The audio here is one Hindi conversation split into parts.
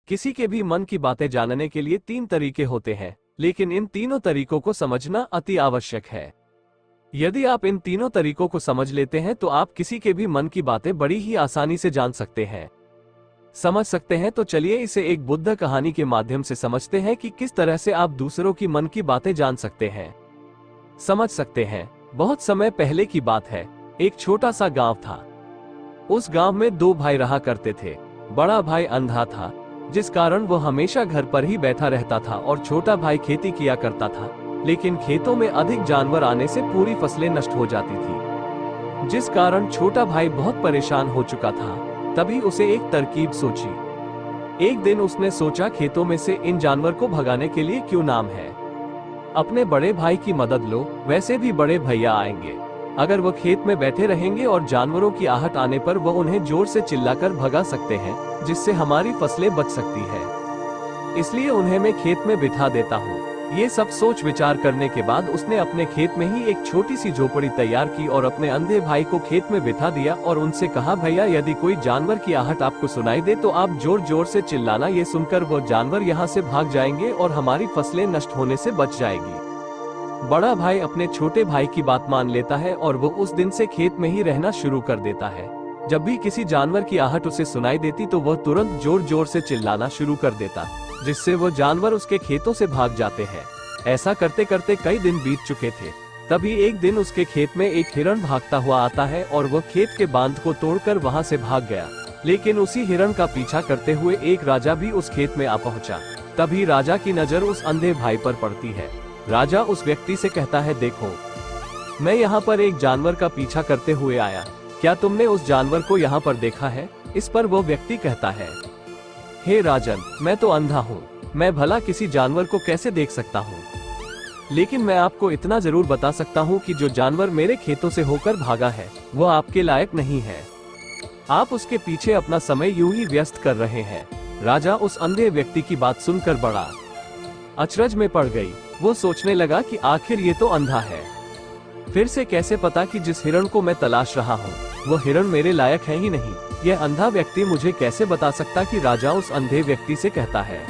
किसी के भी मन की बातें जानने के लिए 3 तरीके होते हैं, लेकिन इन तीनों तरीकों को समझना अति आवश्यक है। यदि आप इन तीनों तरीकों को समझ लेते हैं तो आप किसी के भी मन की बातें बड़ी ही आसानी से जान सकते हैं, समझ सकते हैं। तो चलिए इसे एक बुद्ध कहानी के माध्यम से समझते हैं कि किस तरह से आप दूसरों की मन की बातें जान सकते हैं, समझ सकते हैं। बहुत समय पहले की बात है, एक छोटा सा गांव था। उस गांव में 2 भाई रहा करते थे। बड़ा भाई अंधा था, जिस कारण वो हमेशा घर पर ही बैठा रहता था, और छोटा भाई खेती किया करता था, लेकिन खेतों में अधिक जानवर आने से पूरी फसलें नष्ट हो जाती थी, जिस कारण छोटा भाई बहुत परेशान हो चुका था। तभी उसे एक तरकीब सोची। एक दिन उसने सोचा, खेतों में से इन जानवर को भगाने के लिए क्यों नाम है, अपने बड़े भाई की मदद लो, वैसे भी बड़े भैया आएंगे। अगर वो खेत में बैठे रहेंगे और जानवरों की आहट आने पर वो उन्हें जोर से चिल्लाकर भगा सकते हैं, जिससे हमारी फसलें बच सकती है। इसलिए उन्हें मैं खेत में बिठा देता हूँ। ये सब सोच विचार करने के बाद उसने अपने खेत में ही एक छोटी सी झोपड़ी तैयार की और अपने अंधे भाई को खेत में बिठा दिया और उनसे कहा, भैया यदि कोई जानवर की आहट आपको सुनाई दे तो आप जोर जोर से चिल्लाना। ये सुनकर वो जानवर यहाँ से भाग जाएंगे और हमारी फसलें नष्ट होने से बच जाएगी। बड़ा भाई अपने छोटे भाई की बात मान लेता है और वो उस दिन से खेत में ही रहना शुरू कर देता है। जब भी किसी जानवर की आहट उसे सुनाई देती तो वह तुरंत जोर जोर से चिल्लाना शुरू कर देता, जिससे वो जानवर उसके खेतों से भाग जाते हैं। ऐसा करते करते कई दिन बीत चुके थे। तभी एक दिन उसके खेत में एक हिरण भागता हुआ आता है और वह खेत के बांध को तोड़कर वहां से भाग गया। लेकिन उसी हिरण का पीछा करते हुए एक राजा भी उस खेत में आ पहुंचा। तभी राजा की नजर उस अंधे भाई पर पड़ती है। राजा उस व्यक्ति से कहता है, देखो मैं यहाँ पर एक जानवर का पीछा करते हुए आया, क्या तुमने उस जानवर को यहाँ पर देखा है? इस पर वो व्यक्ति कहता है, हे राजन, मैं तो अंधा हूँ, मैं भला किसी जानवर को कैसे देख सकता हूँ? लेकिन मैं आपको इतना जरूर बता सकता हूँ कि जो जानवर मेरे खेतों से होकर भागा है वो आपके लायक नहीं है। आप उसके पीछे अपना समय यूं ही व्यस्त कर रहे हैं। राजा उस अंधे व्यक्ति की बात सुनकर बड़ा अचरज में पड़ गई। वो सोचने लगा कि आखिर ये तो अंधा है, फिर से कैसे पता कि जिस हिरण को मैं तलाश रहा हूँ वो हिरण मेरे लायक है ही नहीं। यह अंधा व्यक्ति मुझे कैसे बता सकता कि राजा उस अंधे व्यक्ति से कहता है,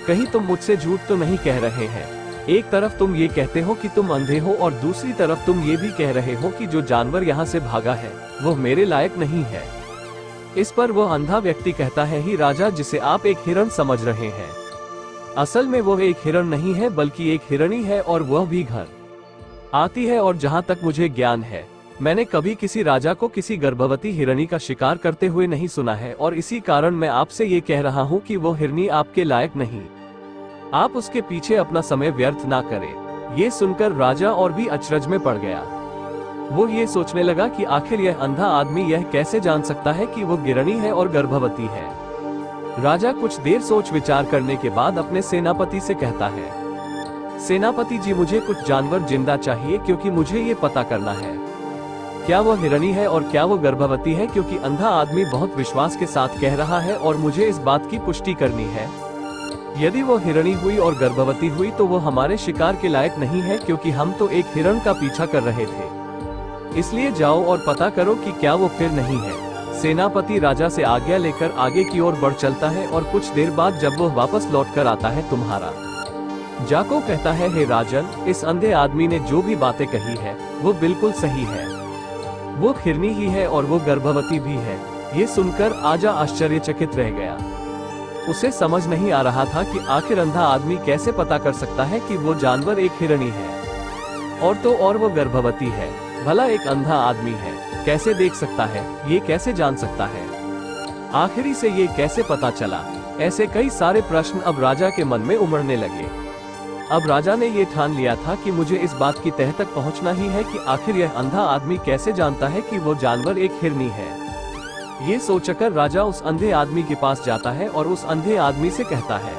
कहीं तुम मुझसे झूठ तो नहीं कह रहे हैं? एक तरफ तुम ये कहते हो कि तुम अंधे हो और दूसरी तरफ तुम ये भी कह रहे हो कि जो जानवर यहाँ से भागा है वो मेरे लायक नहीं है। इस पर वो अंधा व्यक्ति कहता है, ही राजा, जिसे आप एक हिरण समझ रहे हैं, असल में वो एक हिरण नहीं है बल्कि एक हिरणी है, और वह भी घर आती है। और जहाँ तक मुझे ज्ञान है, मैंने कभी किसी राजा को किसी गर्भवती हिरणी का शिकार करते हुए नहीं सुना है, और इसी कारण मैं आपसे ये कह रहा हूँ कि वो हिरणी आपके लायक नहीं। आप उसके पीछे अपना समय व्यर्थ ना करें। ये सुनकर राजा और भी अचरज में पड़ गया। वो ये सोचने लगा कि आखिर यह अंधा आदमी यह कैसे जान सकता है कि वो गिरणी है और गर्भवती है। राजा कुछ देर सोच विचार करने के बाद अपने सेनापति से कहता है, सेनापति जी, मुझे कुछ जानवर जिंदा चाहिए, क्योंकि मुझे ये पता करना है क्या वो हिरणी है और क्या वो गर्भवती है, क्योंकि अंधा आदमी बहुत विश्वास के साथ कह रहा है और मुझे इस बात की पुष्टि करनी है। यदि वो हिरणी हुई और गर्भवती हुई तो वो हमारे शिकार के लायक नहीं है, क्योंकि हम तो एक हिरण का पीछा कर रहे थे। इसलिए जाओ और पता करो कि क्या वो फिर नहीं है। सेनापति राजा से आज्ञा लेकर आगे की ओर बढ़ चलता है और कुछ देर बाद जब वो वापस लौट कर आता है, तुम्हारा जाको कहता है, हे राजन, इस अंधे आदमी ने जो भी बातें कही है वो बिल्कुल सही है। वो हिरनी ही है और वो गर्भवती भी है। ये सुनकर राजा आश्चर्यचकित रह गया। उसे समझ नहीं आ रहा था कि आखिर अंधा आदमी कैसे पता कर सकता है कि वो जानवर एक हिरणी है और तो और वो गर्भवती है। भला एक अंधा आदमी है, कैसे देख सकता है? ये कैसे जान सकता है? आखिरी से ये कैसे पता चला? ऐसे कई सारे प्रश्न अब राजा के मन में उमड़ने लगे। अब राजा ने ये ठान लिया था कि मुझे इस बात की तह तक पहुंचना ही है कि आखिर यह अंधा आदमी कैसे जानता है कि वो जानवर एक हिरनी है। ये सोचकर राजा उस अंधे आदमी के पास जाता है और उस अंधे आदमी से कहता है,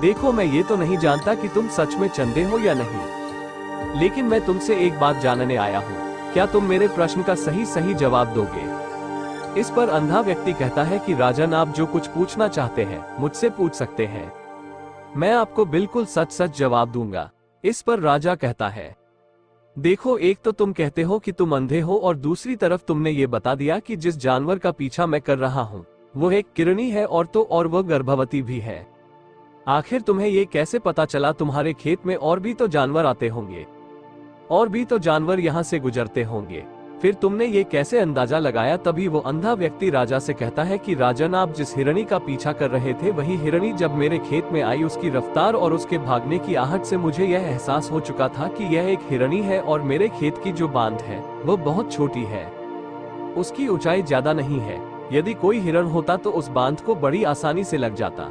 देखो, मैं ये तो नहीं जानता कि तुम सच में चंदे हो या नहीं, लेकिन मैं तुमसे एक बात जानने आया हूँ। क्या तुम मेरे प्रश्न का सही सही जवाब दोगे? इस पर अंधा व्यक्ति कहता है कि राजन, आप जो कुछ पूछना चाहते हैं मुझसे पूछ सकते हैं, मैं आपको बिल्कुल सच सच जवाब दूंगा। इस पर राजा कहता है, देखो, एक तो तुम कहते हो कि तुम अंधे हो और दूसरी तरफ तुमने ये बता दिया कि जिस जानवर का पीछा मैं कर रहा हूँ वो एक किरणी है और वह गर्भवती भी है। आखिर तुम्हें ये कैसे पता चला? तुम्हारे खेत में और भी तो जानवर आते होंगे, और भी तो जानवर यहाँ से गुजरते होंगे, फिर तुमने ये कैसे अंदाजा लगाया? तभी वो अंधा व्यक्ति राजा से कहता है कि राजन, आप जिस हिरणी का पीछा कर रहे थे वही हिरणी जब मेरे खेत में आई, उसकी रफ्तार और उसके भागने की आहट से मुझे यह एहसास हो चुका था कि यह एक हिरणी है और मेरे खेत की जो बांध है वो बहुत छोटी है, उसकी ऊंचाई ज्यादा नहीं है। यदि कोई हिरण होता तो उस बांध को बड़ी आसानी से लग जाता,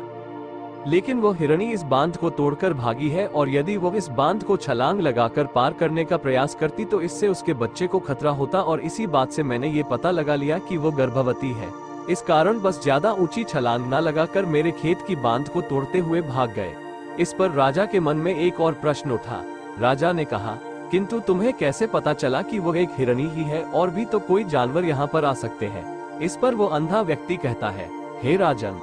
लेकिन वो हिरणी इस बांध को तोड़कर भागी है, और यदि वो इस बांध को छलांग लगाकर पार करने का प्रयास करती तो इससे उसके बच्चे को खतरा होता, और इसी बात से मैंने ये पता लगा लिया कि वो गर्भवती है। इस कारण बस ज्यादा ऊंची छलांग न लगाकर मेरे खेत की बांध को तोड़ते हुए भाग गए। इस पर राजा के मन में एक और प्रश्न उठा। राजा ने कहा, किंतु तुम्हें कैसे पता चला कि वो एक हिरणी ही है? और भी तो कोई जानवर यहाँ पर आ सकते हैं। इस पर वो अंधा व्यक्ति कहता है, हे राजन,